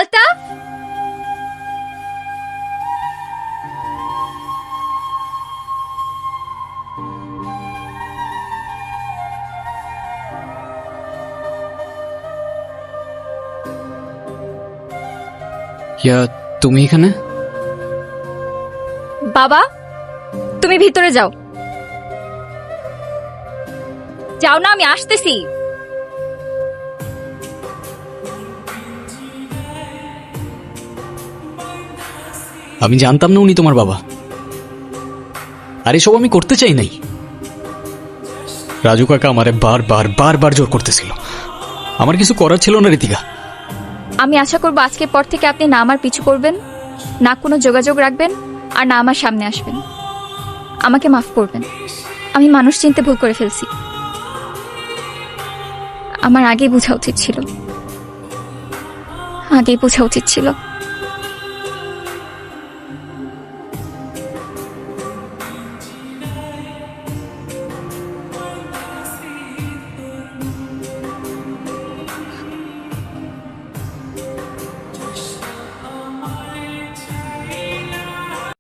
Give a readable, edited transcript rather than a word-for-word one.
আলতা, ইয়া, তুমি এখানে? বাবা তুমি ভিতরে যাও। যাও না, আমি আসতেছি। আমি জানতাম না উনি তোমার বাবা। আর এসব আমি করতে চাই নাই। রাজু কাকা আমারে বারবার বারবার জোর করতেছিল। আমার কিছু করার ছিল না ঋতিকা। আমি আশা করবো আজকের পর থেকে আপনি না আমার পিছু করবেন, না কোনো যোগাযোগ রাখবেন, আর না আমার সামনে আসবেন। আমাকে মাফ করবেন, আমি মানুষ চিনতে ভুল করে ফেলছি। আমার আগেই বোঝা উচিত ছিল, আগেই বোঝা উচিত ছিল।